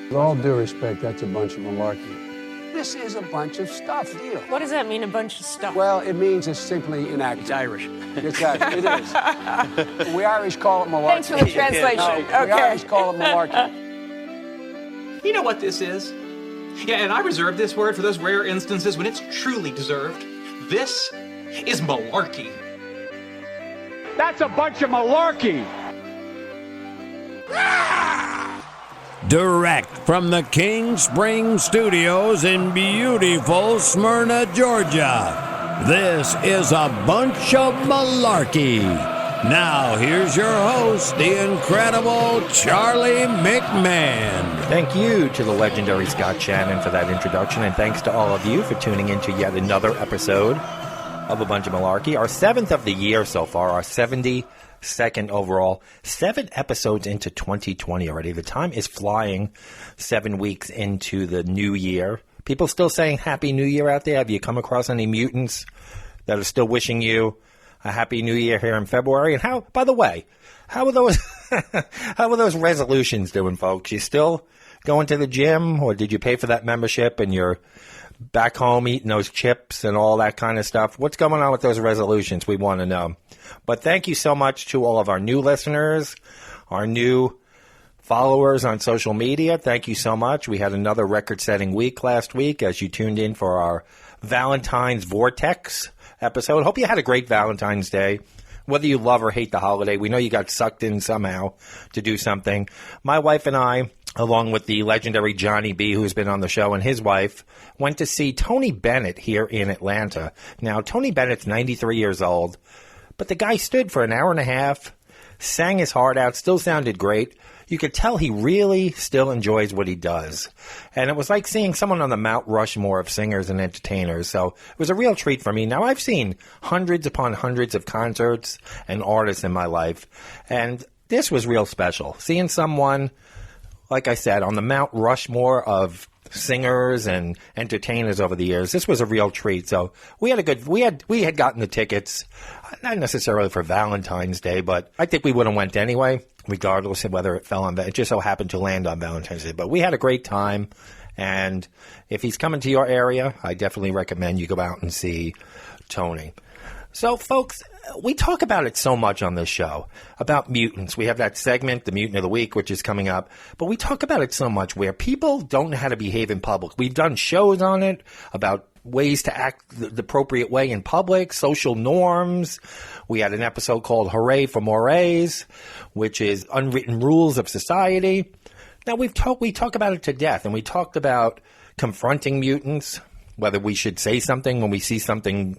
With all due respect, that's a bunch of malarkey. This is a bunch of stuff, deal. What does that mean, a bunch of stuff? Well, it means it's simply inaccurate. It's Irish. It's Irish. It is. We Irish call it malarkey. Thanks for the translation. No, Okay. We Irish call it malarkey. You know what this is? Yeah, and I reserve this word for those rare instances when it's truly deserved. This is malarkey. That's a bunch of malarkey. Direct from the King Spring Studios in beautiful Smyrna, Georgia. This is a bunch of malarkey. Now, here's your host, the incredible Charlie McMahon. Thank you to the legendary Scott Shannon for that introduction, and thanks to all of you for tuning in to yet another episode of A Bunch of Malarkey. Our 7th of the year so far, our 72nd overall. 7 episodes into 2020 already. The time is flying 7 weeks into the new year. People still saying Happy New Year out there? Have you come across any mutants that are still wishing you a Happy New Year here in February? And how, by the way, how are those how are those resolutions doing, folks? You still going to the gym, or did you pay for that membership and you're back home eating those chips and all that kind of stuff? What's going on with those resolutions? We want to know. But thank you so much to all of our new listeners, our new followers on social media. Thank you so much. We had another record-setting week last week as you tuned in for our Valentine's Vortex episode. Hope you had a great Valentine's Day. Whether you love or hate the holiday, we know you got sucked in somehow to do something. My wife and I, along with the legendary Johnny B, who's been on the show, and his wife, went to see Tony Bennett here in Atlanta. Now, Tony Bennett's 93 years old, but the guy stood for an hour and a half, sang his heart out, still sounded great. You could tell he really still enjoys what he does. And it was like seeing someone on the Mount Rushmore of singers and entertainers. So it was a real treat for me. Now, I've seen hundreds upon hundreds of concerts and artists in my life, and this was real special. Seeing someone, like I said, on the Mount Rushmore of singers and entertainers over the years, this was a real treat. So we had gotten the tickets, not necessarily for Valentine's Day, but I think we would have went anyway, regardless of whether it fell on, it just so happened to land on Valentine's Day. But we had a great time, and if he's coming to your area, I definitely recommend you go out and see Tony. So, folks, we talk about it so much on this show, about mutants. We have that segment, the Mutant of the Week, which is coming up. But we talk about it so much where people don't know how to behave in public. We've done shows on it about ways to act the appropriate way in public, social norms. We had an episode called Hooray for Mores, which is unwritten rules of society. Now, we talk about it to death, and we talked about confronting mutants, whether we should say something when we see something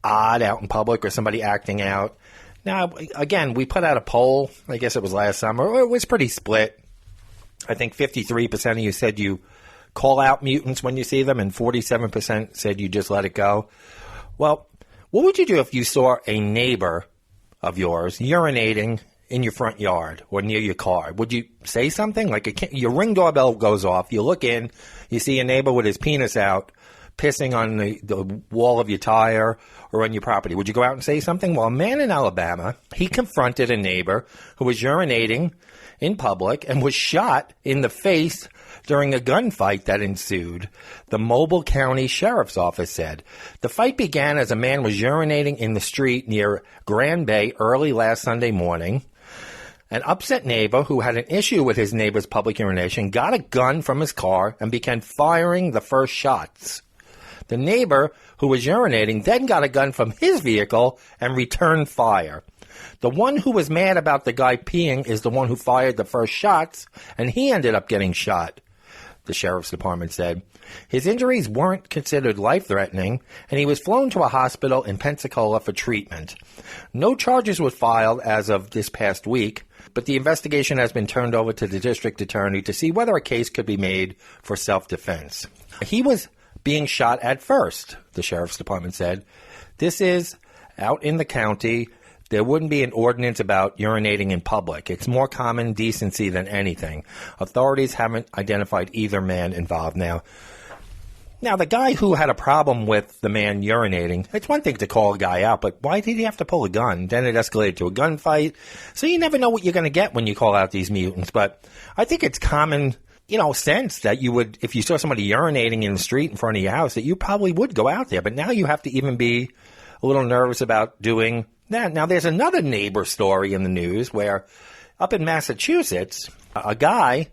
odd out in public or somebody acting out. Now, again, we put out a poll, I guess it was last summer. It was pretty split. I think 53% of you said you call out mutants when you see them, and 47% said you just let it go. Well, what would you do if you saw a neighbor of yours urinating in your front yard or near your car? Would you say something? Like your Ring doorbell goes off, you look in, you see a neighbor with his penis out, pissing on the wall of your tire or on your property. Would you go out and say something? Well, a man in Alabama, he confronted a neighbor who was urinating in public and was shot in the face during a gunfight that ensued, the Mobile County Sheriff's Office said. The fight began as a man was urinating in the street near Grand Bay early last Sunday morning. An upset neighbor who had an issue with his neighbor's public urination got a gun from his car and began firing the first shots. The neighbor who was urinating then got a gun from his vehicle and returned fire. The one who was mad about the guy peeing is the one who fired the first shots, and he ended up getting shot, the sheriff's department said. His injuries weren't considered life-threatening, and he was flown to a hospital in Pensacola for treatment. No charges were filed as of this past week, but the investigation has been turned over to the district attorney to see whether a case could be made for self-defense. He was being shot at first, the sheriff's department said. This is out in the county. There wouldn't be an ordinance about urinating in public. It's more common decency than anything. Authorities haven't identified either man involved. Now, Now, the guy who had a problem with the man urinating, it's one thing to call a guy out, but why did he have to pull a gun? Then it escalated to a gunfight. So you never know what you're going to get when you call out these mutants. But I think it's common, sense that you would, if you saw somebody urinating in the street in front of your house, that you probably would go out there. But now you have to even be a little nervous about doing that. Now, there's another neighbor story in the news where up in Massachusetts, a guy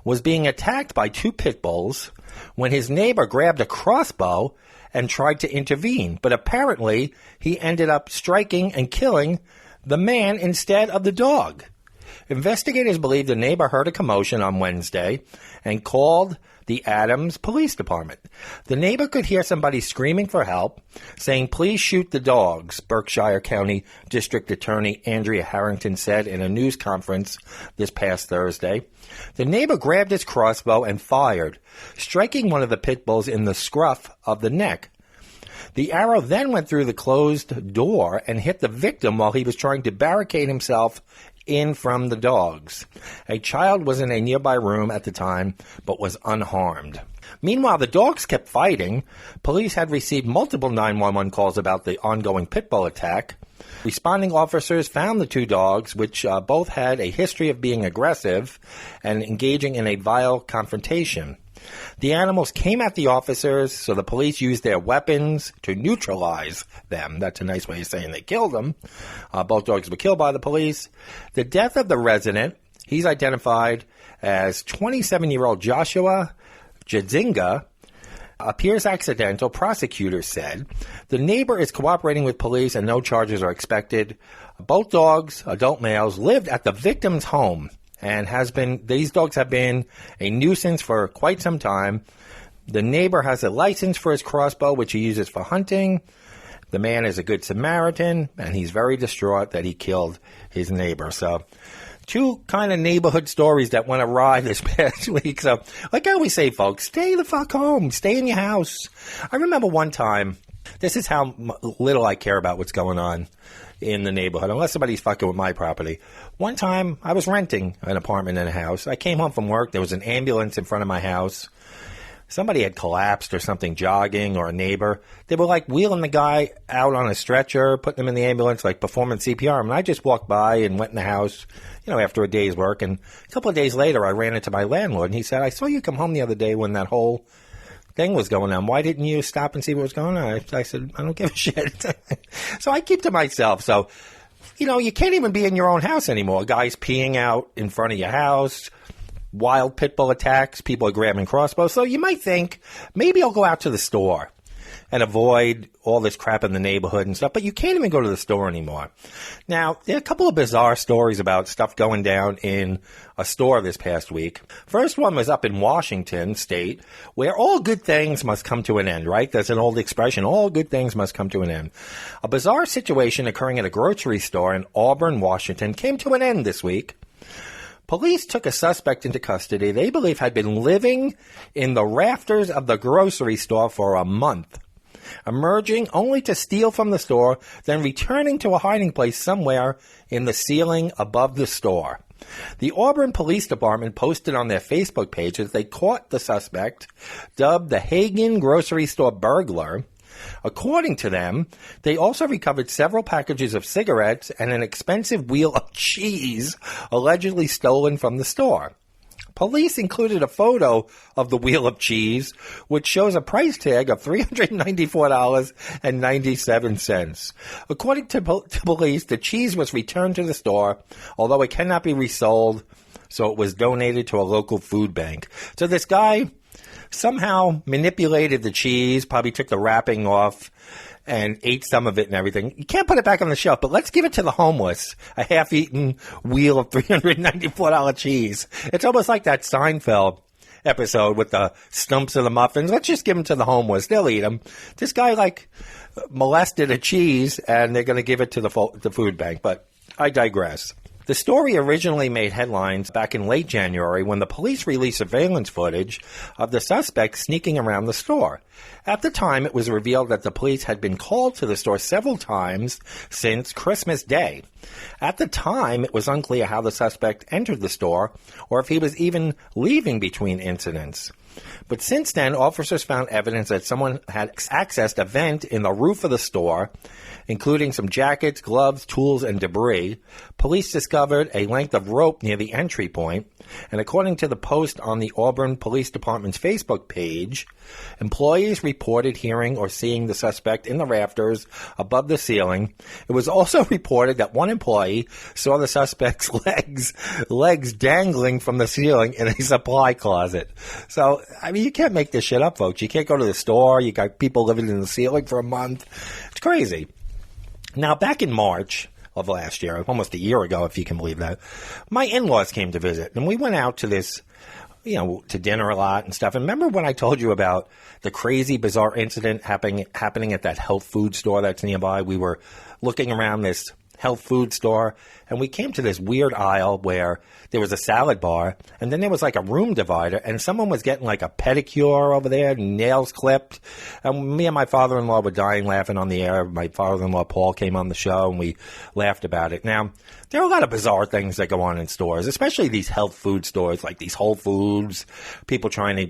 was being attacked by 2 pit bulls when his neighbor grabbed a crossbow and tried to intervene. But apparently, he ended up striking and killing the man instead of the dog. Investigators believe the neighbor heard a commotion on Wednesday and called the Adams Police Department. The neighbor could hear somebody screaming for help, saying, "Please shoot the dogs," Berkshire County District Attorney Andrea Harrington said in a news conference this past Thursday. The neighbor grabbed his crossbow and fired, striking one of the pit bulls in the scruff of the neck. The arrow then went through the closed door and hit the victim while he was trying to barricade himself in from the dogs. A child was in a nearby room at the time, but was unharmed. Meanwhile, the dogs kept fighting. Police had received multiple 911 calls about the ongoing pit bull attack. Responding officers found the 2 dogs, which both had a history of being aggressive and engaging in a violent confrontation. The animals came at the officers, so the police used their weapons to neutralize them. That's a nice way of saying they killed them. Both dogs were killed by the police. The death of the resident, he's identified as 27-year-old Joshua Jadzinga, appears accidental, prosecutors said. The neighbor is cooperating with police and no charges are expected. Both dogs, adult males, lived at the victim's home. And these dogs have been a nuisance for quite some time. The neighbor has a license for his crossbow, which he uses for hunting. The man is a good Samaritan, and he's very distraught that he killed his neighbor. So, 2 kind of neighborhood stories that went awry this past week. So, like I always say, folks, stay the fuck home. Stay in your house. I remember one time, this is how little I care about what's going on in the neighborhood, unless somebody's fucking with my property. One time, I was renting an apartment in a house. I came home from work. There was an ambulance in front of my house. Somebody had collapsed or something, jogging, or a neighbor. They were like wheeling the guy out on a stretcher, putting him in the ambulance, like performing CPR. And I just walked by and went in the house, after a day's work. And a couple of days later, I ran into my landlord, and he said, "I saw you come home the other day when that whole thing was going on. Why didn't you stop and see what was going on?" I said, "I don't give a shit." So I keep to myself. So, you can't even be in your own house anymore. Guys peeing out in front of your house, wild pit bull attacks, people are grabbing crossbows. So you might think, maybe I'll go out to the store and avoid all this crap in the neighborhood and stuff, but you can't even go to the store anymore. Now, there are a couple of bizarre stories about stuff going down in a store this past week. First one was up in Washington State, where all good things must come to an end, right? There's an old expression, all good things must come to an end. A bizarre situation occurring at a grocery store in Auburn, Washington, came to an end this week. Police took a suspect into custody they believe had been living in the rafters of the grocery store for a month, emerging only to steal from the store, then returning to a hiding place somewhere in the ceiling above the store. The Auburn Police Department posted on their Facebook page that they caught the suspect, dubbed the Hagen Grocery Store Burglar. According to them, they also recovered several packages of cigarettes and an expensive wheel of cheese allegedly stolen from the store. Police included a photo of the wheel of cheese, which shows a price tag of $394.97. According to police, the cheese was returned to the store, although it cannot be resold, so it was donated to a local food bank. So this guy somehow manipulated the cheese, probably took the wrapping off, and ate some of it and everything. You can't put it back on the shelf, but let's give it to the homeless. A half-eaten wheel of $394 cheese. It's almost like that Seinfeld episode with the stumps of the muffins. Let's just give them to the homeless. They'll eat them. This guy, molested a cheese, and they're going to give it to the food bank. But I digress. The story originally made headlines back in late January when the police released surveillance footage of the suspect sneaking around the store. At the time, it was revealed that the police had been called to the store several times since Christmas Day. At the time, it was unclear how the suspect entered the store or if he was even leaving between incidents. But since then, officers found evidence that someone had accessed a vent in the roof of the store, including some jackets, gloves, tools, and debris. Police discovered a length of rope near the entry point, and according to the post on the Auburn Police Department's Facebook page, employees reported hearing or seeing the suspect in the rafters above the ceiling. It was also reported that one employee saw the suspect's legs dangling from the ceiling in a supply closet. So, I mean, you can't make this shit up, folks. You can't go to the store. You got people living in the ceiling for a month. It's crazy. Now, back in March of last year, almost a year ago, if you can believe that, my in-laws came to visit, and we went out to this, to dinner a lot and stuff. And remember when I told you about the crazy, bizarre incident happening at that health food store that's nearby? We were looking around this health food store, and we came to this weird aisle where there was a salad bar, and then there was like a room divider, and someone was getting like a pedicure over there, nails clipped. And me and my father-in-law were dying laughing on the air. My father-in-law, Paul, came on the show, and we laughed about it. Now, there are a lot of bizarre things that go on in stores, especially these health food stores, like these Whole Foods, people trying to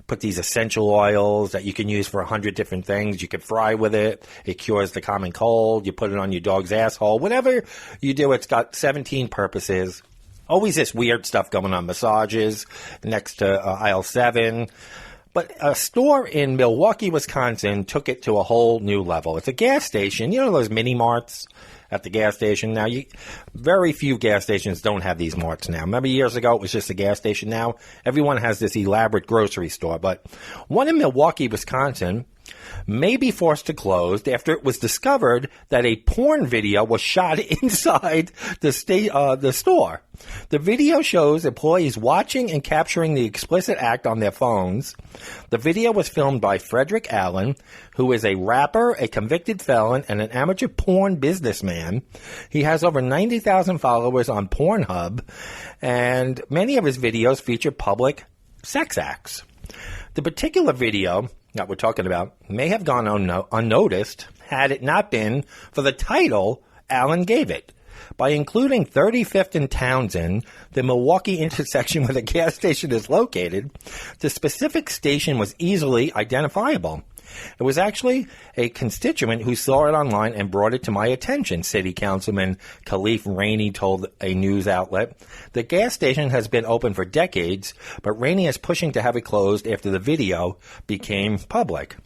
put these essential oils that you can use for 100 different things. You can fry with it. It cures the common cold. You put it on your dog's asshole. Whatever you do, it's got 17 purposes. Always this weird stuff going on. Massages next to aisle 7. But a store in Milwaukee, Wisconsin took it to a whole new level. It's a gas station. You know those mini marts at the gas station? Now, very few gas stations don't have these marts now. Remember years ago it was just a gas station? Now everyone has this elaborate grocery store. But one in Milwaukee, Wisconsin may be forced to close after it was discovered that a porn video was shot inside the store. The video shows employees watching and capturing the explicit act on their phones. The video was filmed by Frederick Allen, who is a rapper, a convicted felon, and an amateur porn businessman. He has over 90,000 followers on Pornhub, and many of his videos feature public sex acts. The particular video that we're talking about may have gone unnoticed had it not been for the title Allen gave it. By including 35th and Townsend, the Milwaukee intersection where the gas station is located, the specific station was easily identifiable. It was actually a constituent who saw it online and brought it to my attention, City Councilman Khalif Rainey told a news outlet. The gas station has been open for decades, but Rainey is pushing to have it closed after the video became public.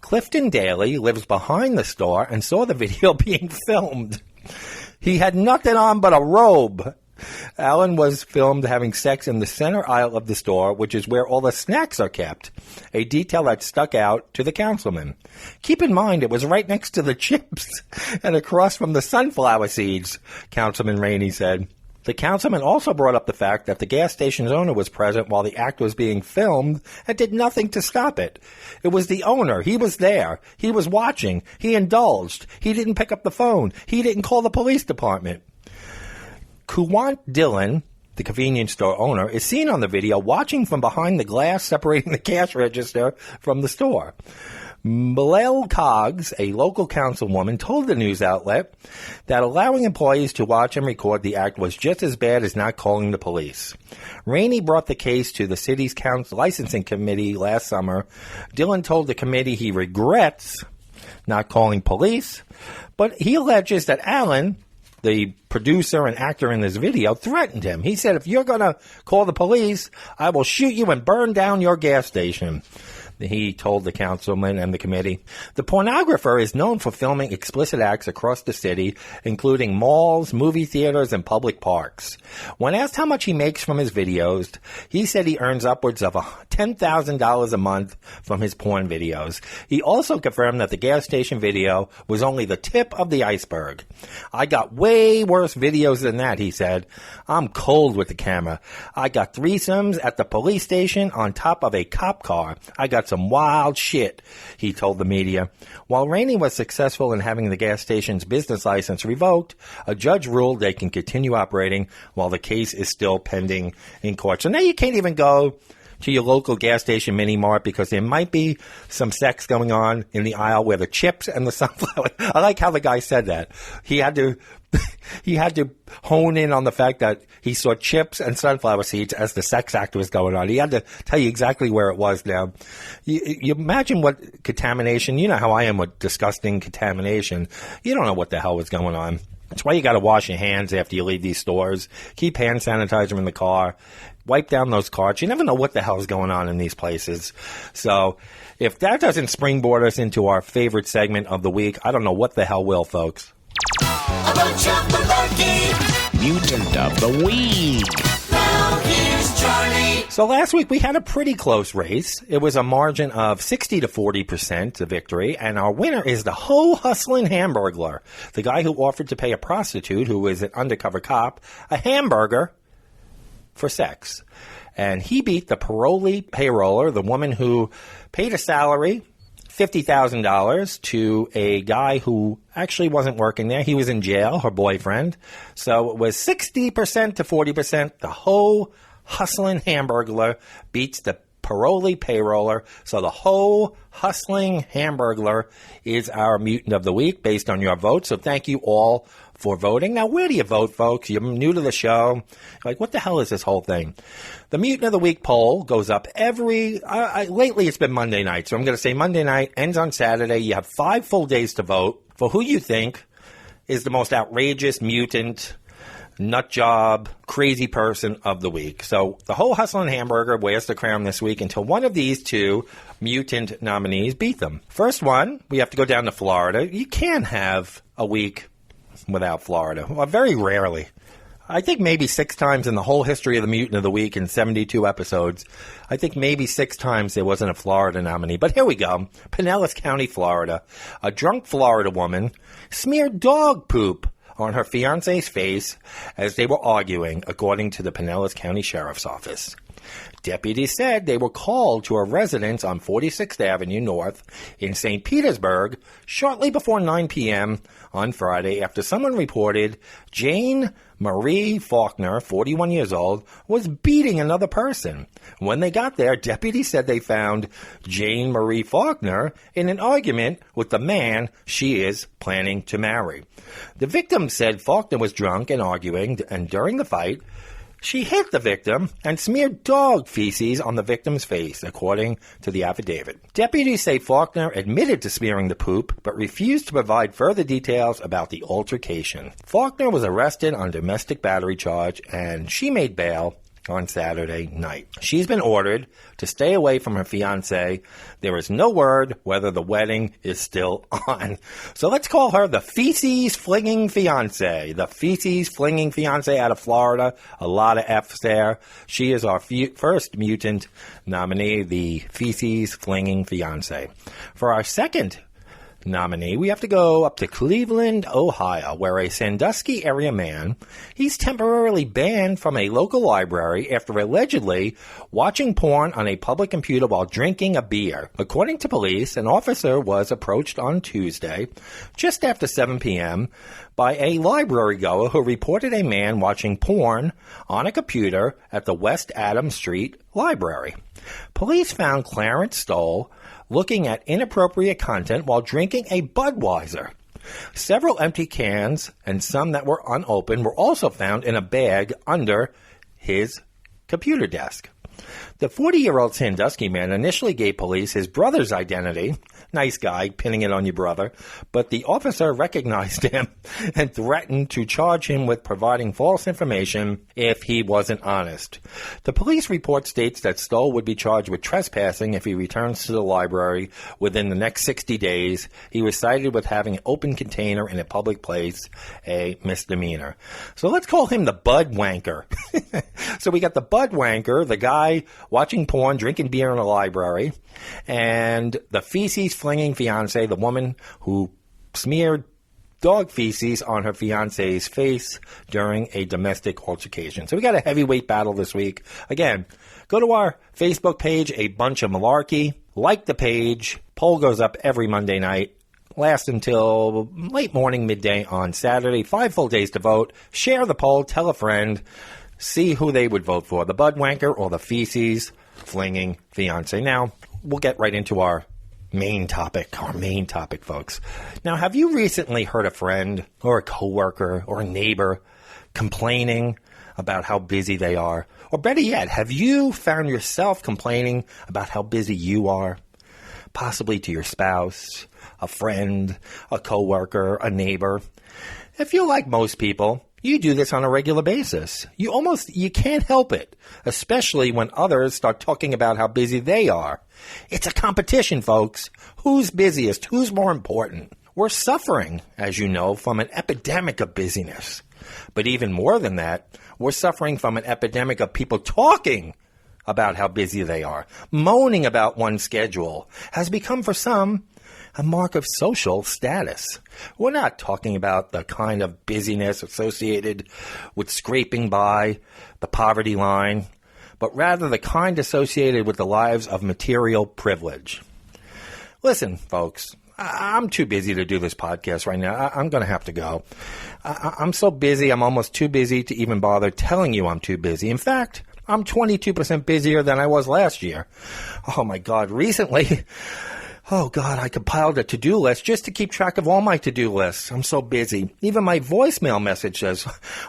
Clifton Daly lives behind the store and saw the video being filmed. He had nothing on but a robe. Allen was filmed having sex in the center aisle of the store, which is where all the snacks are kept, a detail that stuck out to the councilman. Keep in mind, it was right next to the chips and across from the sunflower seeds, Councilman Rainey said. The councilman also brought up the fact that the gas station's owner was present while the act was being filmed and did nothing to stop it. It was the owner. He was there. He was watching. He indulged. He didn't pick up the phone. He didn't call the police department. Kuwant Dillon, the convenience store owner, is seen on the video watching from behind the glass separating the cash register from the store. Malel Coggs, a local councilwoman, told the news outlet that allowing employees to watch and record the act was just as bad as not calling the police. Rainey brought the case to the city's council licensing committee last summer. Dillon told the committee he regrets not calling police, but he alleges that Allen, the producer and actor in this video, threatened him. He said, if you're going to call the police, I will shoot you and burn down your gas station. He told the councilman and the committee. The Pornographer is known for filming explicit acts across the city, including malls, movie theaters, and public parks. When asked how much he makes from his videos, he said he earns upwards of $10,000 a month from his porn videos. He also confirmed that the gas station video was only the tip of the iceberg. I got way worse videos than that, he said. I'm cold with the camera. I got threesomes at the police station on top of a cop car. I got some wild shit, he told the media. While Rainey was successful in having the gas station's business license revoked, a judge ruled they can continue operating while the case is still pending in court. So now you can't even go to your local gas station mini mart because there might be some sex going on in the aisle where the chips and the sunflower. I like how the guy said that. He had to hone in on the fact that he saw chips and sunflower seeds as the sex act was going on. He had to tell you exactly where it was now. You imagine what contamination, you know how I am with disgusting contamination. You don't know what the hell was going on. That's why you got to wash your hands after you leave these stores. Keep hand sanitizer in the car. Wipe down those carts. You never know what the hell is going on in these places. So if that doesn't springboard us into our favorite segment of the week, I don't know what the hell will, folks. A bunch of malarkey. Mutant of the Week. Now here's Charlie. So last week we had a pretty close race. It was a margin of 60 to 40% to victory, and our winner is the hustling hamburglar, the guy who offered to pay a prostitute who is an undercover cop a hamburger for sex. And he beat the parolee payroller, the woman who paid a salary, $50,000, to a guy who actually wasn't working there. He was in jail, her boyfriend. So it was 60% to 40%. The hustling hamburglar beats the parolee payroller. So the hustling hamburglar is our mutant of the week based on your vote. So thank you all for voting. Now, where do you vote, folks? You're new to the show. Like, what the hell is this whole thing? The Mutant of the Week poll goes up lately it's been Monday night. So I'm going to say Monday night, ends on Saturday. You have 5 full days to vote for who you think is the most outrageous mutant, nut job, crazy person of the week. So the hustling hamburger wears the crown this week until one of these 2 mutant nominees beat them. First one, we have to go down to Florida. You can't have a week without Florida. Well, very rarely. I think maybe 6 times in the whole history of the Mutant of the Week in 72 episodes. I think maybe 6 times there wasn't a Florida nominee. But here we go. Pinellas County, Florida. A drunk Florida woman smeared dog poop on her fiancé's face as they were arguing, according to the Pinellas County Sheriff's Office. Deputies said they were called to a residence on 46th Avenue North in St. Petersburg shortly before 9 p.m. on Friday after someone reported Jane Marie Faulkner, 41 years old, was beating another person. When they got there, deputies said they found Jane Marie Faulkner in an argument with the man she is planning to marry. The victim said Faulkner was drunk and arguing, and during the fight, she hit the victim and smeared dog feces on the victim's face, according to the affidavit. Deputies say Faulkner admitted to smearing the poop, but refused to provide further details about the altercation. Faulkner was arrested on domestic battery charge, and she made bail on Saturday night. She's been ordered to stay away from her fiancé. There is no word whether the wedding is still on. So let's call her the feces-flinging fiancé. The feces-flinging fiancé out of Florida. A lot of F's there. She is our first mutant nominee, the feces-flinging fiancé. For our second nominee, we have to go up to Cleveland, Ohio, where a Sandusky area man, he's temporarily banned from a local library after allegedly watching porn on a public computer while drinking a beer. According to police, an officer was approached on Tuesday, just after 7 p.m., by a library goer who reported a man watching porn on a computer at the West Adams Street Library. Police found Clarence Stoll looking at inappropriate content while drinking a Budweiser. Several empty cans and some that were unopened were also found in a bag under his computer desk. The 40-year-old Sandusky man initially gave police his brother's identity. Nice guy, pinning it on your brother. But the officer recognized him and threatened to charge him with providing false information if he wasn't honest. The police report states that Stoll would be charged with trespassing if he returns to the library within the next 60 days. He was cited with having an open container in a public place, a misdemeanor. So let's call him the Bud Wanker. So we got the Bud Wanker, the guy watching porn, drinking beer in a library, and the feces-flinging fiancé, the woman who smeared dog feces on her fiancé's face during a domestic altercation. So we got a heavyweight battle this week. Again, go to our Facebook page, A Bunch of Malarkey. Like the page. Poll goes up every Monday night. Lasts until late morning, midday on Saturday. 5 full days to vote. Share the poll. Tell a friend. see who they would vote for, the bud wanker or the feces flinging fiance. Now, we'll get right into our main topic, folks. Now, have you recently heard a friend or a coworker or a neighbor complaining about how busy they are? Or better yet, have you found yourself complaining about how busy you are? Possibly to your spouse, a friend, a coworker, a neighbor. If you're like most people, you do this on a regular basis. You can't help it, especially when others start talking about how busy they are. It's a competition, folks. Who's busiest? Who's more important? We're suffering, as you know, from an epidemic of busyness. But even more than that, we're suffering from an epidemic of people talking about how busy they are. Moaning about one's schedule has become for some a mark of social status. We're not talking about the kind of busyness associated with scraping by the poverty line, but rather the kind associated with the lives of material privilege. Listen, folks, I'm too busy to do this podcast right now. I'm going to have to go. I'm so busy, I'm almost too busy to even bother telling you I'm too busy. In fact, I'm 22% busier than I was last year. Oh, my God. Recently, I compiled a to-do list just to keep track of all my to-do lists. I'm so busy. Even my voicemail message says,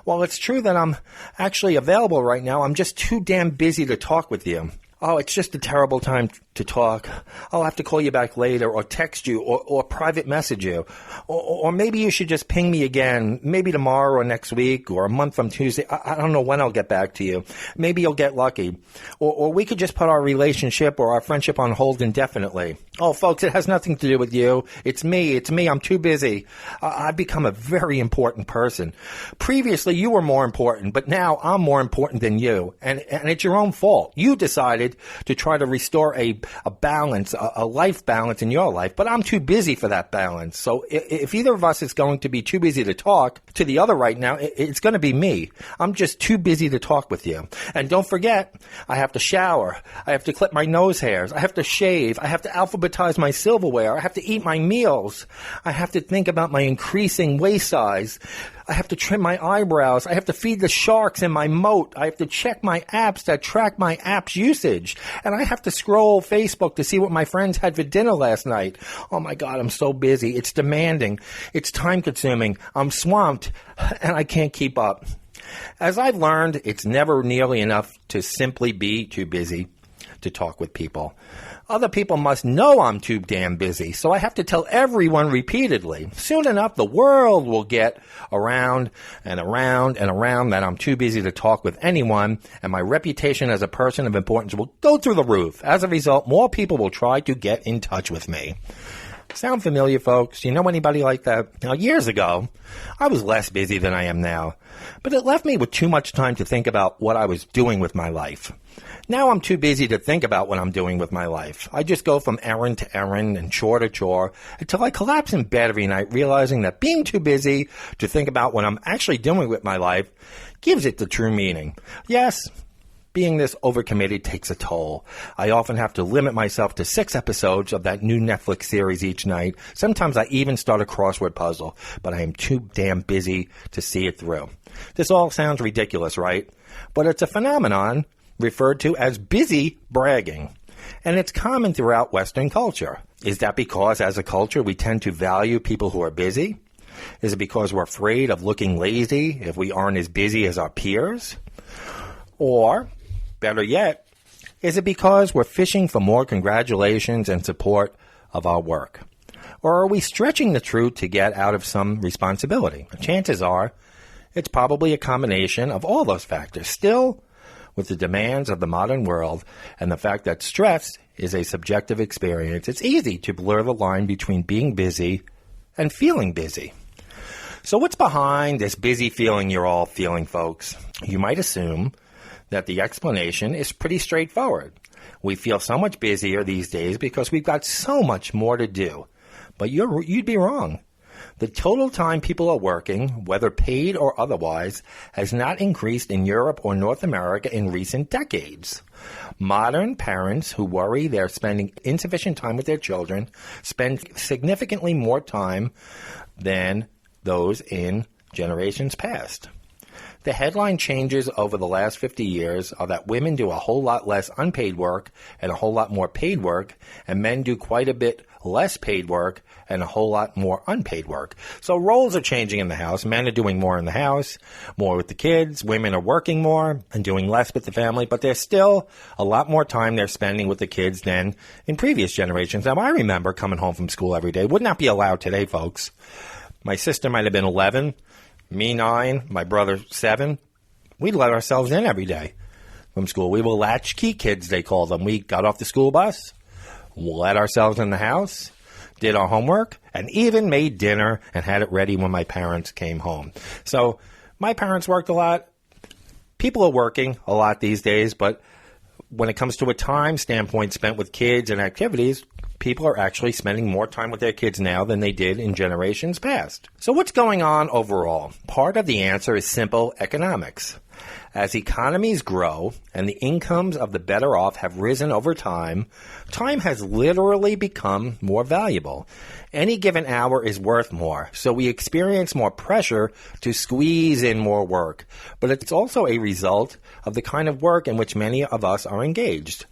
while it's true that I'm actually available right now, I'm just too damn busy to talk with you. Oh, it's just a terrible time to talk. I'll have to call you back later or text you or private message you. Or maybe you should just ping me again, maybe tomorrow or next week or a month from Tuesday. I don't know when I'll get back to you. Maybe you'll get lucky. Or we could just put our relationship or our friendship on hold indefinitely. Oh, folks, it has nothing to do with you. It's me. I'm too busy. I've become a very important person. Previously, you were more important, but now I'm more important than you. And it's your own fault. You decided to try to restore a balance, a life balance in your life, but I'm too busy for that balance. So if either of us is going to be too busy to talk to the other right now, it's going to be me. I'm just too busy to talk with you. And don't forget, I have to shower. I have to clip my nose hairs. I have to shave. I have to alphabetize my silverware. I have to eat my meals. I have to think about my increasing waist size. I have to trim my eyebrows. I have to feed the sharks in my moat. I have to check my apps that track my app's usage. And I have to scroll Facebook to see what my friends had for dinner last night. Oh my God, I'm so busy. It's demanding. It's time consuming. I'm swamped and I can't keep up. As I've learned, it's never nearly enough to simply be too busy to talk with people. Other people must know I'm too damn busy, so I have to tell everyone repeatedly. Soon enough, the world will get around and around and around that I'm too busy to talk with anyone, and my reputation as a person of importance will go through the roof. As a result, more people will try to get in touch with me. Sound familiar, folks? You know anybody like that? Now, years ago, I was less busy than I am now, but it left me with too much time to think about what I was doing with my life. Now I'm too busy to think about what I'm doing with my life. I just go from errand to errand and chore to chore until I collapse in bed every night, realizing that being too busy to think about what I'm actually doing with my life gives it the true meaning. Yes, being this overcommitted takes a toll. I often have to limit myself to 6 episodes of that new Netflix series each night. Sometimes I even start a crossword puzzle, but I am too damn busy to see it through. This all sounds ridiculous, right? But it's a phenomenon referred to as busy bragging. And it's common throughout Western culture. Is that because as a culture we tend to value people who are busy? Is it because we're afraid of looking lazy if we aren't as busy as our peers? Or, better yet, is it because we're fishing for more congratulations and support of our work? Or are we stretching the truth to get out of some responsibility? Chances are it's probably a combination of all those factors. Still, with the demands of the modern world and the fact that stress is a subjective experience, it's easy to blur the line between being busy and feeling busy. So what's behind this busy feeling you're all feeling, folks? You might assume that the explanation is pretty straightforward. We feel so much busier these days because we've got so much more to do. But you'd be wrong. The total time people are working, whether paid or otherwise, has not increased in Europe or North America in recent decades. Modern parents who worry they're spending insufficient time with their children spend significantly more time than those in generations past. The headline changes over the last 50 years are that women do a whole lot less unpaid work and a whole lot more paid work, and men do quite a bit less paid work and a whole lot more unpaid work. So roles are changing in the house. Men are doing more in the house, more with the kids. Women are working more and doing less with the family, but there's still a lot more time they're spending with the kids than in previous generations. Now, I remember coming home from school every day. Would not be allowed today, folks. My sister might have been 11, me 9, my brother 7. We'd let ourselves in every day from school. We were latchkey kids, they call them. We got off the school bus, let ourselves in the house, did our homework, and even made dinner and had it ready when my parents came home. So my parents worked a lot. People are working a lot these days, but when it comes to a time standpoint spent with kids and activities, people are actually spending more time with their kids now than they did in generations past. So what's going on overall? Part of the answer is simple economics. As economies grow and the incomes of the better off have risen over time, time has literally become more valuable. Any given hour is worth more, so we experience more pressure to squeeze in more work. But it's also a result of the kind of work in which many of us are engaged.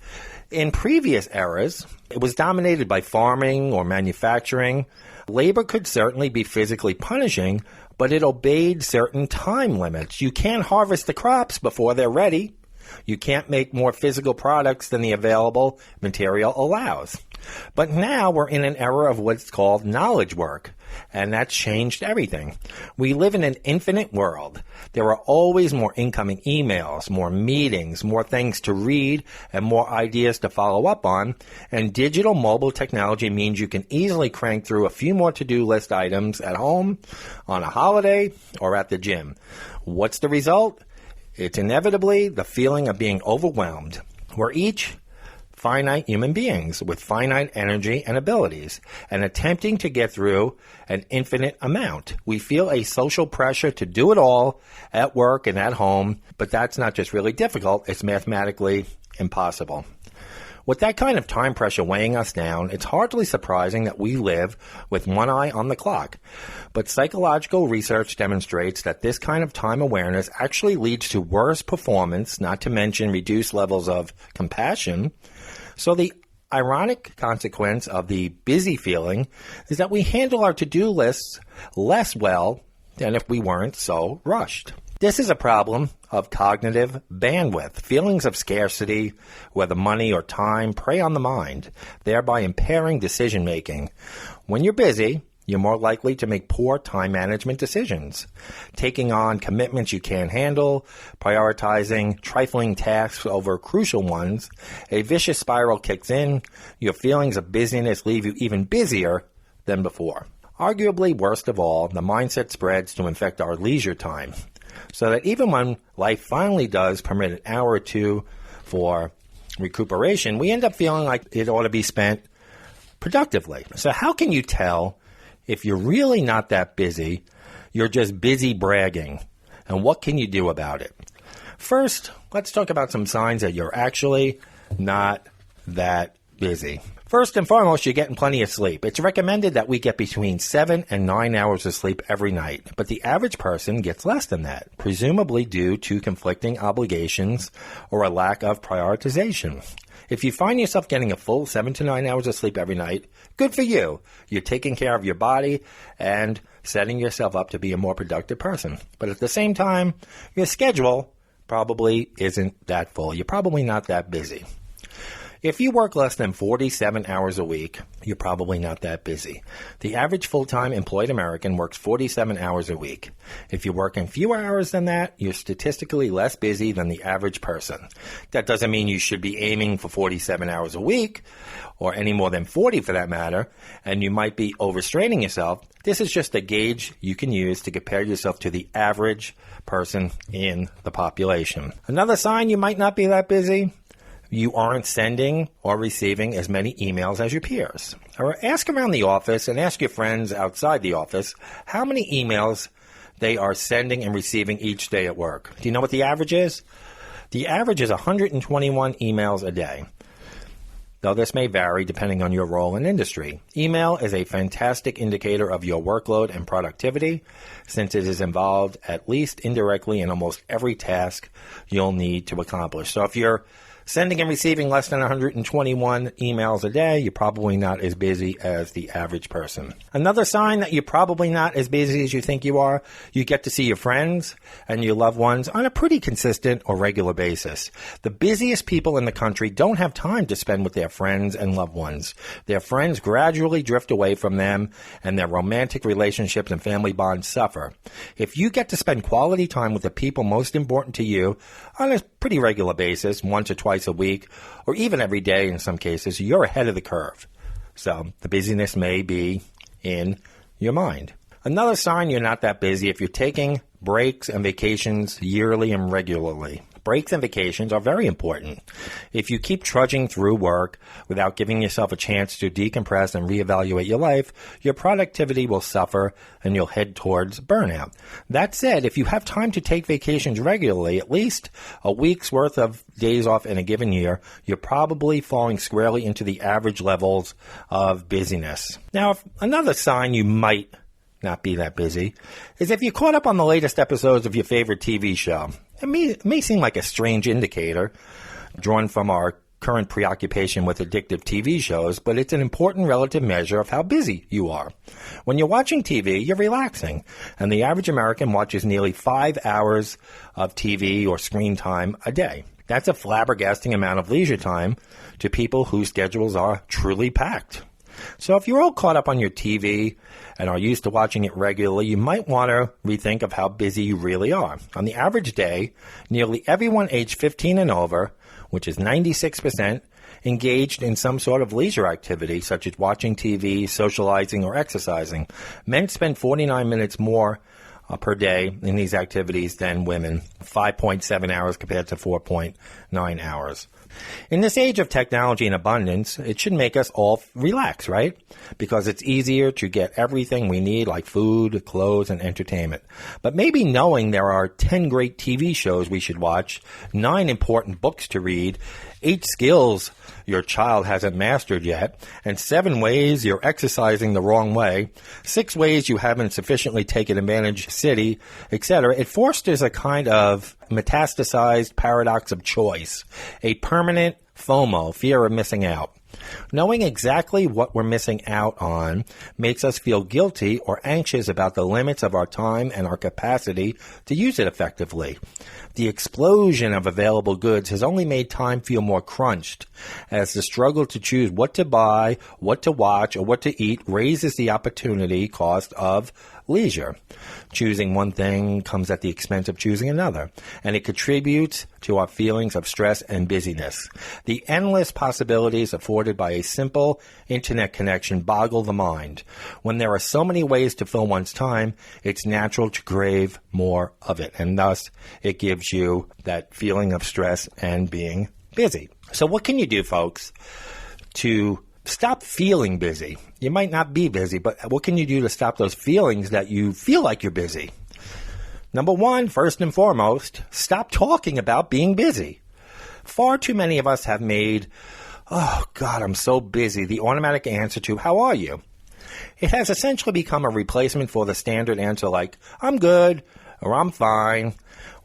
In previous eras, it was dominated by farming or manufacturing. Labor could certainly be physically punishing, but it obeyed certain time limits. You can't harvest the crops before they're ready. You can't make more physical products than the available material allows. But now we're in an era of what's called knowledge work, and that's changed everything. We live in an infinite world. There are always more incoming emails, more meetings, more things to read, and more ideas to follow up on, and digital mobile technology means you can easily crank through a few more to-do list items at home, on a holiday, or at the gym. What's the result? It's inevitably the feeling of being overwhelmed. We're each finite human beings with finite energy and abilities, and attempting to get through an infinite amount. We feel a social pressure to do it all at work and at home, but that's not just really difficult, it's mathematically impossible. With that kind of time pressure weighing us down, it's hardly surprising that we live with one eye on the clock. But psychological research demonstrates that this kind of time awareness actually leads to worse performance, not to mention reduced levels of compassion. So the ironic consequence of the busy feeling is that we handle our to-do lists less well than if we weren't so rushed. This is a problem of cognitive bandwidth. Feelings of scarcity, whether money or time, prey on the mind, thereby impairing decision-making. When you're busy, you're more likely to make poor time management decisions, taking on commitments you can't handle, prioritizing trifling tasks over crucial ones. A vicious spiral kicks in. Your feelings of busyness leave you even busier than before. Arguably, worst of all, the mindset spreads to infect our leisure time, so that even when life finally does permit an hour or two for recuperation, we end up feeling like it ought to be spent productively. So how can you tell if you're really not that busy, you're just busy bragging? And what can you do about it? First, let's talk about some signs that you're actually not that busy. First and foremost, you're getting plenty of sleep. It's recommended that we get between 7 and 9 hours of sleep every night, but the average person gets less than that, presumably due to conflicting obligations or a lack of prioritization. If you find yourself getting a full 7 to 9 hours of sleep every night, good for you. You're taking care of your body and setting yourself up to be a more productive person. But at the same time, your schedule probably isn't that full. You're probably not that busy. If you work less than 47 hours a week, you're probably not that busy. The average full-time employed American works 47 hours a week. If you're working fewer hours than that, you're statistically less busy than the average person. That doesn't mean you should be aiming for 47 hours a week, or any more than 40 for that matter, and you might be overstraining yourself. This is just a gauge you can use to compare yourself to the average person in the population. Another sign you might not be that busy: you aren't sending or receiving as many emails as your peers. Or ask around the office and ask your friends outside the office how many emails they are sending and receiving each day at work. Do you know what the average is? The average is 121 emails a day. though this may vary depending on your role and industry. Email is a fantastic indicator of your workload and productivity, since it is involved at least indirectly in almost every task you'll need to accomplish. So if you're sending and receiving less than 121 emails a day, you're probably not as busy as the average person. Another sign that you're probably not as busy as you think you are, you get to see your friends and your loved ones on a pretty consistent or regular basis. The busiest people in the country don't have time to spend with their friends and loved ones. Their friends gradually drift away from them, and their romantic relationships and family bonds suffer. If you get to spend quality time with the people most important to you on a pretty regular basis, once or twice a week, or even every day in some cases, you're ahead of the curve. So the busyness may be in your mind. Another sign you're not that busy if you're taking breaks and vacations yearly and regularly. Breaks and vacations are very important. If you keep trudging through work without giving yourself a chance to decompress and reevaluate your life, your productivity will suffer and you'll head towards burnout. That said, if you have time to take vacations regularly, at least a week's worth of days off in a given year, you're probably falling squarely into the average levels of busyness. Now, another sign you might not be that busy is if you caught up on the latest episodes of your favorite TV show. It may seem like a strange indicator drawn from our current preoccupation with addictive TV shows, but it's an important relative measure of how busy you are. When you're watching TV, you're relaxing, and the average American watches nearly 5 hours of TV or screen time a day. That's a flabbergasting amount of leisure time to people whose schedules are truly packed. So if you're all caught up on your TV and are used to watching it regularly, you might want to rethink of how busy you really are. On the average day, nearly everyone aged 15 and over, which is 96%, engaged in some sort of leisure activity, such as watching TV, socializing, or exercising. Men spend 49 minutes more per day in these activities than women, 5.7 hours compared to 4.9 hours. In this age of technology and abundance, it should make us all relax, right? Because it's easier to get everything we need, like food, clothes, and entertainment. But maybe knowing there are 10 great TV shows we should watch, 9 important books to read, 8 skills your child hasn't mastered yet, and 7 ways you're exercising the wrong way, 6 ways you haven't sufficiently taken advantage of the city, etc., it fosters a kind of metastasized paradox of choice, a permanent FOMO, fear of missing out. Knowing exactly what we're missing out on makes us feel guilty or anxious about the limits of our time and our capacity to use it effectively. The explosion of available goods has only made time feel more crunched, as the struggle to choose what to buy, what to watch, or what to eat raises the opportunity cost of leisure. Choosing one thing comes at the expense of choosing another, and it contributes to our feelings of stress and busyness. The endless possibilities afforded by a simple internet connection boggle the mind. When there are so many ways to fill one's time, it's natural to crave more of it, and thus it gives you that feeling of stress and being busy. So what can you do, folks, to stop feeling busy? You might not be busy, but what can you do to stop those feelings that you feel like you're busy? Number one, first and foremost, stop talking about being busy. Far too many of us have made, "Oh, God, I'm so busy," the automatic answer to, "How are you?" It has essentially become a replacement for the standard answer like, "I'm good," or "I'm fine,"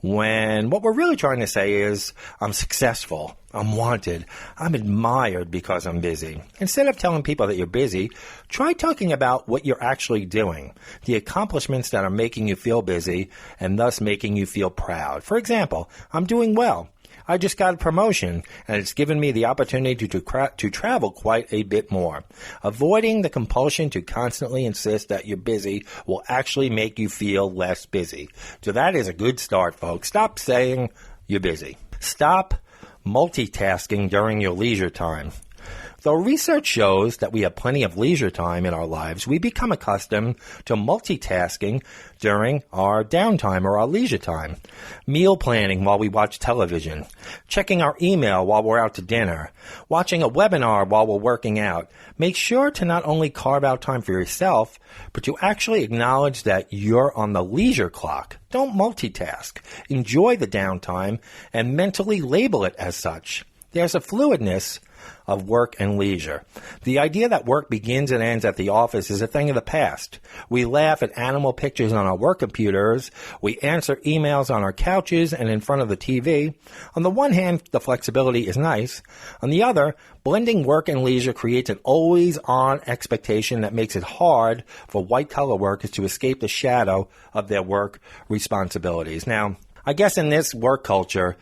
when what we're really trying to say is, "I'm successful, I'm wanted, I'm admired because I'm busy." Instead of telling people that you're busy, try talking about what you're actually doing, the accomplishments that are making you feel busy and thus making you feel proud. For example, "I'm doing well. I just got a promotion, and it's given me the opportunity to travel quite a bit more." Avoiding the compulsion to constantly insist that you're busy will actually make you feel less busy. So that is a good start, folks. Stop saying you're busy. Stop multitasking during your leisure time. Though research shows that we have plenty of leisure time in our lives, we become accustomed to multitasking during our downtime or our leisure time. Meal planning while we watch television, checking our email while we're out to dinner, watching a webinar while we're working out. Make sure to not only carve out time for yourself, but to actually acknowledge that you're on the leisure clock. Don't multitask. Enjoy the downtime and mentally label it as such. There's a fluidness of work and leisure. The idea that work begins and ends at the office is a thing of the past. We laugh at animal pictures on our work computers. We answer emails on our couches and in front of the TV. On the one hand, the flexibility is nice. On the other, blending work and leisure creates an always-on expectation that makes it hard for white-collar workers to escape the shadow of their work responsibilities. Now, I guess in this work culture,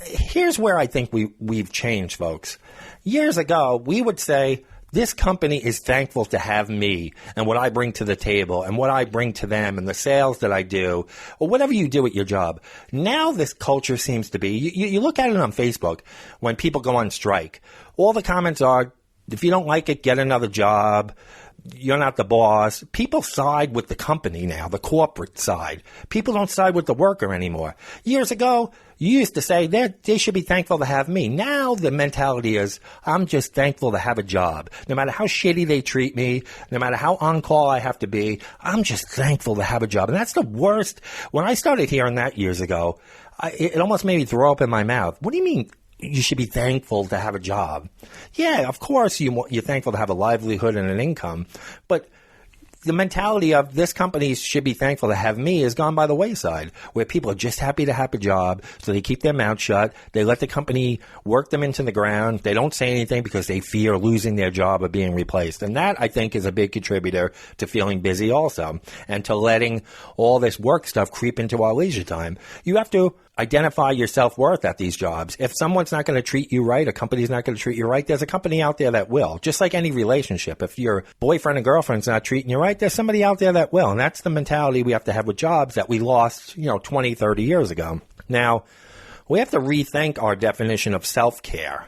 here's where I think we've changed, folks. Years ago, we would say, this company is thankful to have me and what I bring to the table and what I bring to them and the sales that I do or whatever you do at your job. Now this culture seems to be, you look at it on Facebook when people go on strike. All the comments are, if you don't like it, get another job. You're not the boss. People side with the company now, the corporate side. People don't side with the worker anymore. Years ago, you used to say they should be thankful to have me. Now the mentality is, I'm just thankful to have a job. No matter how shitty they treat me, no matter how on call I have to be, I'm just thankful to have a job. And that's the worst. When I started hearing that years ago, it almost made me throw up in my mouth. What do you mean? You should be thankful to have a job. Yeah, of course you're thankful to have a livelihood and an income, but the mentality of this company should be thankful to have me has gone by the wayside, where people are just happy to have a job, so they keep their mouth shut. They let the company work them into the ground. They don't say anything because they fear losing their job or being replaced. And that, I think, is a big contributor to feeling busy also, and to letting all this work stuff creep into our leisure time. You have to identify your self-worth at these jobs. If someone's not going to treat you right, a company's not going to treat you right, there's a company out there that will. Just like any relationship. If your boyfriend or girlfriend's not treating you right, there's somebody out there that will. And that's the mentality we have to have with jobs that we lost, 20, 30 years ago. Now, we have to rethink our definition of self-care.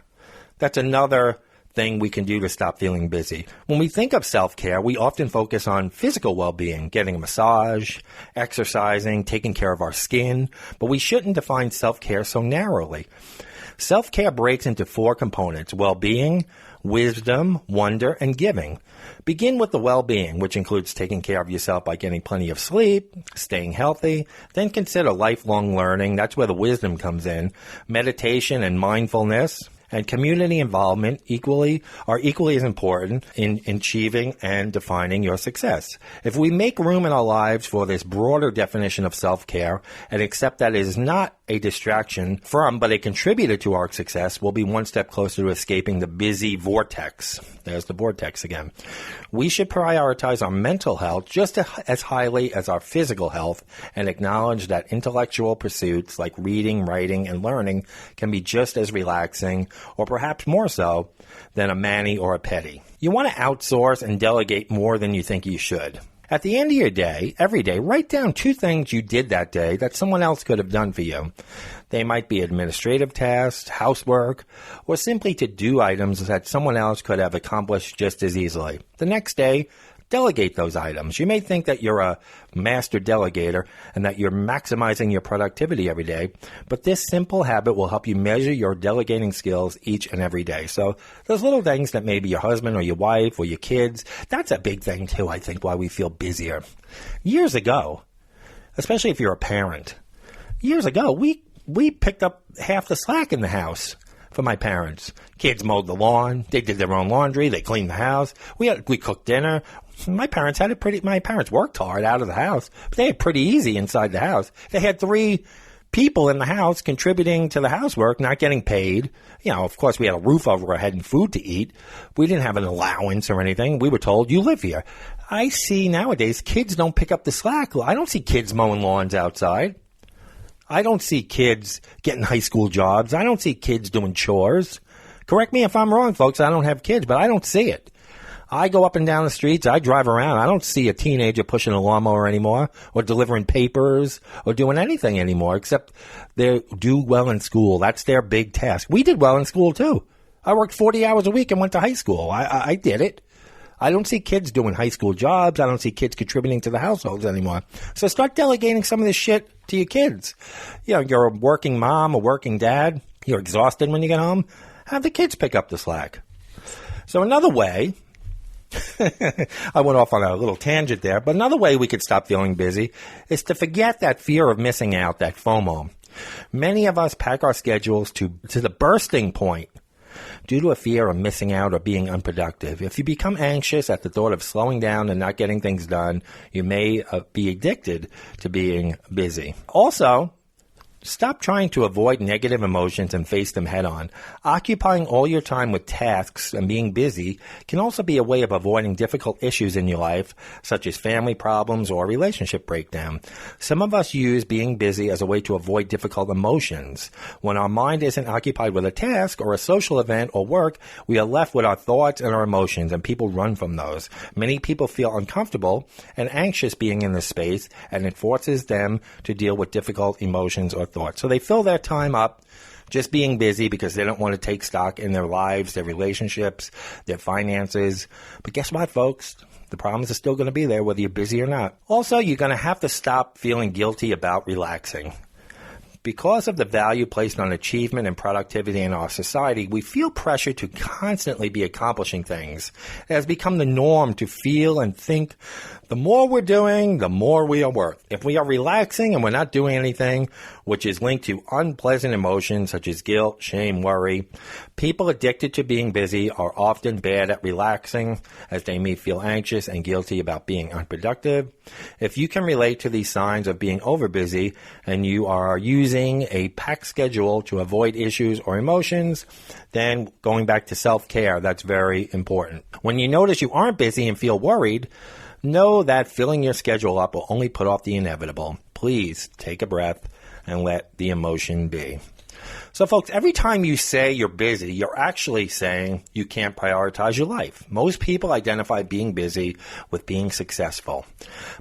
That's another thing we can do to stop feeling busy. When we think of self-care, we often focus on physical well-being, getting a massage, exercising, taking care of our skin, but we shouldn't define self-care so narrowly. Self-care breaks into 4 components: well-being, wisdom, wonder, and giving. Begin with the well-being, which includes taking care of yourself by getting plenty of sleep, staying healthy. Then consider lifelong learning. That's where the wisdom comes in. Meditation and mindfulness. And community involvement are equally as important in achieving and defining your success. If we make room in our lives for this broader definition of self-care and accept that it is not a distraction from, but a contributor to our success, we'll be one step closer to escaping the busy vortex. There's the vortex again. We should prioritize our mental health just as highly as our physical health and acknowledge that intellectual pursuits like reading, writing, and learning can be just as relaxing, or perhaps more so, than a mani or a pedi. You want to outsource and delegate more than you think you should. At the end of your day, every day, write down 2 things you did that day that someone else could have done for you. They might be administrative tasks, housework, or simply to-do items that someone else could have accomplished just as easily. The next day, delegate those items. You may think that you're a master delegator and that you're maximizing your productivity every day, but this simple habit will help you measure your delegating skills each and every day. So those little things that maybe your husband or your wife or your kids, that's a big thing too, I think, why we feel busier. Years ago, especially if you're a parent, years ago, we picked up half the slack in the house. For my parents. Kids mowed the lawn, they did their own laundry, they cleaned the house, we cooked dinner. My parents worked hard out of the house, but they had pretty easy inside the house. They had 3 people in the house contributing to the housework, not getting paid. Of course, we had a roof over our head and food to eat. We didn't have an allowance or anything. We were told, you live here. I see nowadays kids don't pick up the slack. I don't see kids mowing lawns outside. I don't see kids getting high school jobs. I don't see kids doing chores. Correct me if I'm wrong, folks. I don't have kids, but I don't see it. I go up and down the streets. I drive around. I don't see a teenager pushing a lawnmower anymore or delivering papers or doing anything anymore except they do well in school. That's their big task. We did well in school, too. I worked 40 hours a week and went to high school. I did it. I don't see kids doing high school jobs. I don't see kids contributing to the households anymore. So start delegating some of this shit to your kids. You're a working mom, a working dad. You're exhausted when you get home. Have the kids pick up the slack. So another way, I went off on a little tangent there, but another way we could stop feeling busy is to forget that fear of missing out, that FOMO. Many of us pack our schedules to the bursting point due to a fear of missing out or being unproductive. If you become anxious at the thought of slowing down and not getting things done, you may be addicted to being busy. Also, stop trying to avoid negative emotions and face them head on. Occupying all your time with tasks and being busy can also be a way of avoiding difficult issues in your life, such as family problems or relationship breakdown. Some of us use being busy as a way to avoid difficult emotions. When our mind isn't occupied with a task or a social event or work, we are left with our thoughts and our emotions, and people run from those. Many people feel uncomfortable and anxious being in this space, and it forces them to deal with difficult emotions or thoughts. So they fill their time up just being busy because they don't want to take stock in their lives, their relationships, their finances. But guess what, folks? The problems are still going to be there whether you're busy or not. Also, you're going to have to stop feeling guilty about relaxing. Because of the value placed on achievement and productivity in our society, we feel pressure to constantly be accomplishing things. It has become the norm to feel and think the more we're doing, the more we are worth. If we are relaxing and we're not doing anything, which is linked to unpleasant emotions such as guilt, shame, worry, people addicted to being busy are often bad at relaxing, as they may feel anxious and guilty about being unproductive. If you can relate to these signs of being overbusy and you are using a packed schedule to avoid issues or emotions, then going back to self-care, that's very important. When you notice you aren't busy and feel worried, know that filling your schedule up will only put off the inevitable. Please take a breath and let the emotion be. So, folks, every time you say you're busy, you're actually saying you can't prioritize your life. Most people identify being busy with being successful.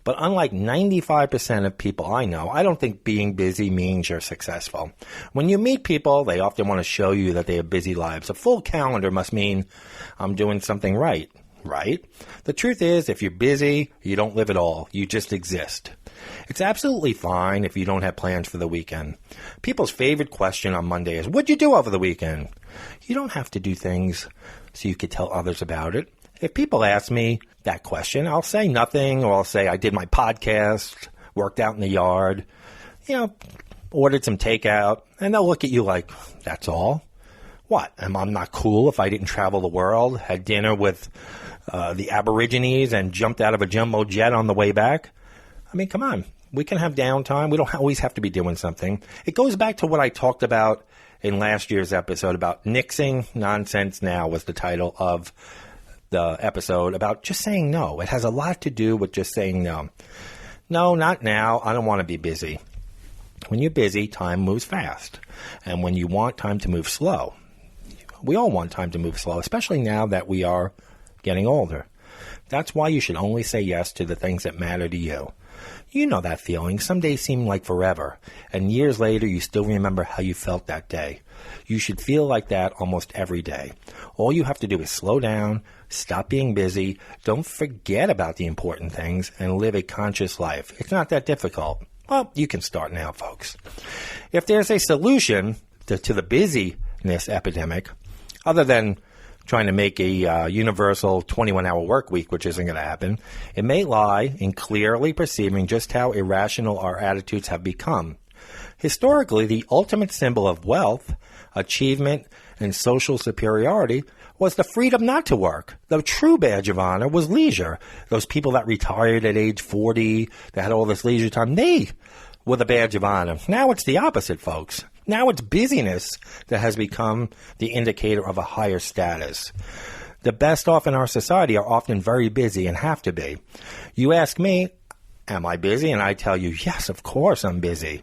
But unlike 95% of people I know, I don't think being busy means you're successful. When you meet people, they often want to show you that they have busy lives. A full calendar must mean I'm doing something right. Right? The truth is, if you're busy, you don't live at all. You just exist. It's absolutely fine if you don't have plans for the weekend. People's favorite question on Monday is, what'd you do over the weekend? You don't have to do things so you could tell others about it. If people ask me that question, I'll say nothing, or I'll say I did my podcast, worked out in the yard, ordered some takeout, and they'll look at you like, that's all? What? Am I not cool if I didn't travel the world, had dinner with the Aborigines, and jumped out of a jumbo jet on the way back? I mean, come on. We can have downtime. We don't always have to be doing something. It goes back to what I talked about in last year's episode about nixing nonsense now was the title of the episode, about just saying no. It has a lot to do with just saying no. No, not now. I don't want to be busy. When you're busy, time moves fast. And when you want time to move slow, we all want time to move slow, especially now that we are getting older. That's why you should only say yes to the things that matter to you. You know that feeling. Some days seem like forever, and years later you still remember how you felt that day. You should feel like that almost every day. All you have to do is slow down, stop being busy, don't forget about the important things, and live a conscious life. It's not that difficult. Well, you can start now, folks. If there's a solution to the busyness epidemic, other than trying to make a universal 21-hour work week, which isn't going to happen, it may lie in clearly perceiving just how irrational our attitudes have become. Historically, the ultimate symbol of wealth, achievement, and social superiority was the freedom not to work. The true badge of honor was leisure. Those people that retired at age 40, that had all this leisure time, they were the badge of honor. Now it's the opposite, folks. Now it's busyness that has become the indicator of a higher status. The best off in our society are often very busy and have to be. You ask me, am I busy? And I tell you, yes, of course I'm busy.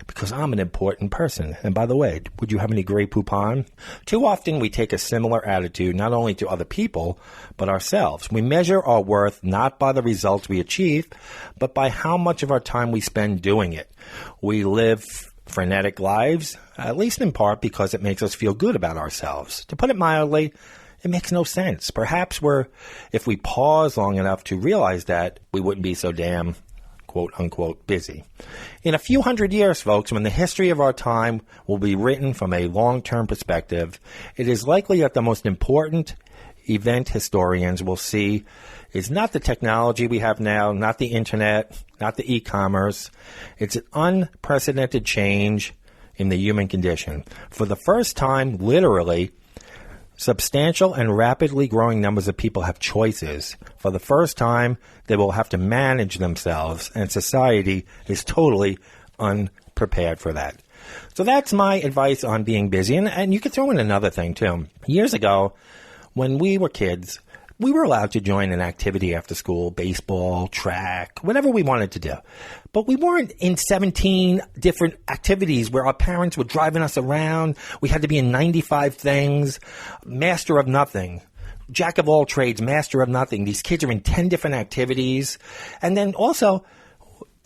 Because I'm an important person. And by the way, would you have any Grey Poupon? Too often we take a similar attitude not only to other people, but ourselves. We measure our worth not by the results we achieve, but by how much of our time we spend doing it. We live frenetic lives, at least in part because it makes us feel good about ourselves. To put it mildly, it makes no sense. Perhaps if we pause long enough to realize that, we wouldn't be so damn quote-unquote busy. In a few hundred years, folks, when the history of our time will be written from a long-term perspective, it is likely that the most important event historians will see is not the technology we have now, not the internet, not the e-commerce. It's an unprecedented change in the human condition. For the first time, literally, Substantial and rapidly growing numbers of people have choices. For the first time, they will have to manage themselves, and society is totally unprepared for that. So that's my advice on being busy. And you could throw in another thing, too. Years ago, when we were kids, we were allowed to join an activity after school, baseball, track, whatever we wanted to do. But we weren't in 17 different activities where our parents were driving us around. We had to be in 95 things, master of nothing, jack of all trades, master of nothing. These kids are in 10 different activities. And then also,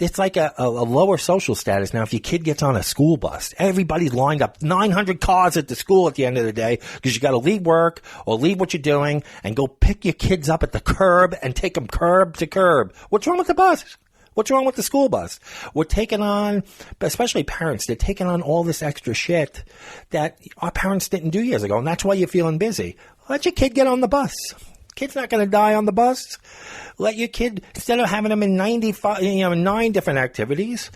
it's like a lower social status. Now, if your kid gets on a school bus, everybody's lined up, 900 cars at the school at the end of the day, because you got to leave work or leave what you're doing and go pick your kids up at the curb and take them curb to curb. What's wrong with the bus? What's wrong with the school bus? We're taking on, especially parents, they're taking on all this extra shit that our parents didn't do years ago, and that's why you're feeling busy. Let your kid get on the bus. Kid's not going to die on the bus. Let your kid, instead of having them in 9 different activities,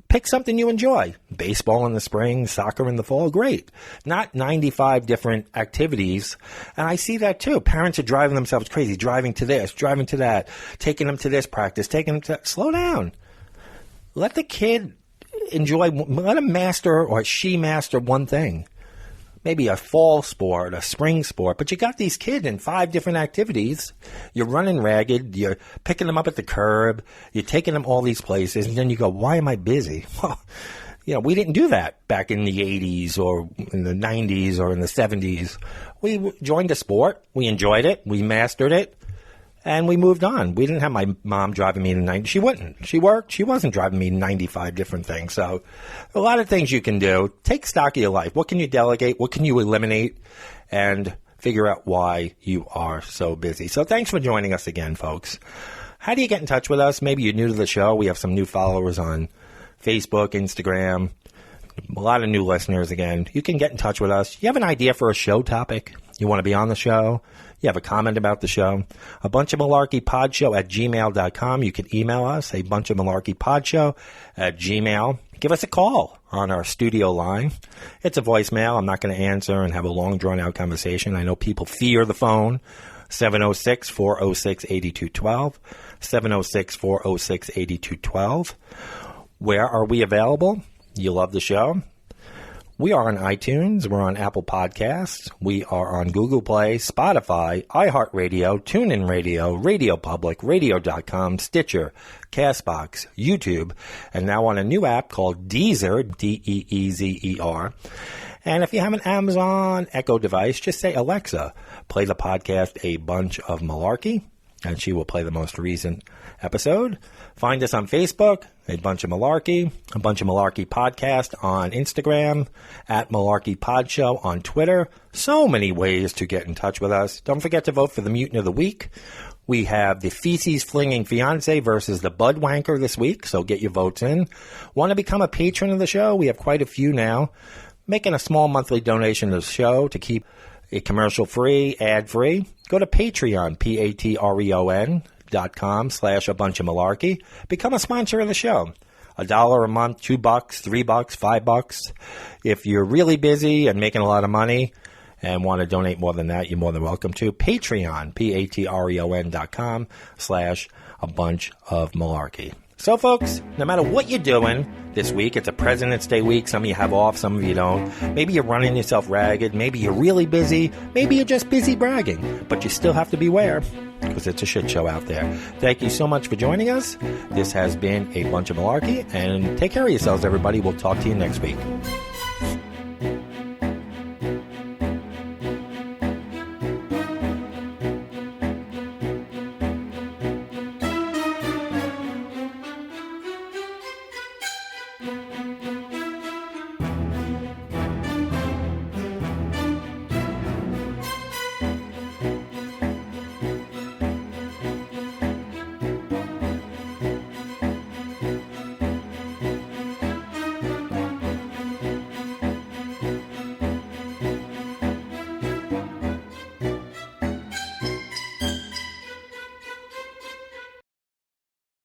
pick something you enjoy. Baseball in the spring, soccer in the fall, great. Not 95 different activities. And I see that too. Parents are driving themselves crazy, driving to this, driving to that, taking them to this practice, taking them to... Slow down. Let the kid enjoy, let him master or she master one thing. Maybe a fall sport, a spring sport, but you got these kids in 5 different activities. You're running ragged. You're picking them up at the curb. You're taking them all these places, and then you go, why am I busy? Well, we didn't do that back in the 80s or in the 90s or in the 70s. We joined a sport. We enjoyed it. We mastered it. And we moved on. We didn't have my mom driving me to 90. She wouldn't. She worked. She wasn't driving me 95 different things. So a lot of things you can do. Take stock of your life. What can you delegate? What can you eliminate? And figure out why you are so busy. So thanks for joining us again, folks. How do you get in touch with us? Maybe you're new to the show. We have some new followers on Facebook, Instagram. A lot of new listeners again. You can get in touch with us. You have an idea for a show topic? You want to be on the show? You have a comment about the show? A bunch of malarkey podshow at gmail.com. You can email us, a bunch of malarkey podshow at gmail. Give us a call on our studio line. It's a voicemail. I'm not going to answer and have a long, drawn-out conversation. I know people fear the phone. 706-406-8212. 706-406-8212. Where are we available? You love the show? We are on iTunes. We're on Apple Podcasts. We are on Google Play, Spotify, iHeartRadio, TuneIn Radio, Radio Public, Radio.com, Stitcher, Castbox, YouTube, and now on a new app called Deezer, Deezer. And if you have an Amazon Echo device, just say, Alexa, play the podcast A Bunch of Malarkey, and she will play the most recent episode. Find us on Facebook, A Bunch of Malarkey podcast on Instagram, at Malarkey Pod Show on Twitter. So many ways to get in touch with us. Don't forget to vote for the Mutant of the Week. We have the Feces Flinging Fiance versus the Bud Wanker this week, so get your votes in. Want to become a patron of the show? We have quite a few now. Making a small monthly donation to the show to keep it commercial-free, ad-free. Go to Patreon, patreon.com/abunchofmalarkey. Become a sponsor of the show. $1 a month, $2, $3, $5. If you're really busy and making a lot of money and want to donate more than that, you're more than welcome to. Patreon, patreon.com/abunchofmalarkey. So, folks, no matter what you're doing this week, it's a President's Day week. Some of you have off, some of you don't. Maybe you're running yourself ragged. Maybe you're really busy. Maybe you're just busy bragging. But you still have to beware, because it's a shit show out there. Thank you so much for joining us. This has been A Bunch of Malarkey, and take care of yourselves, everybody. We'll talk to you next week.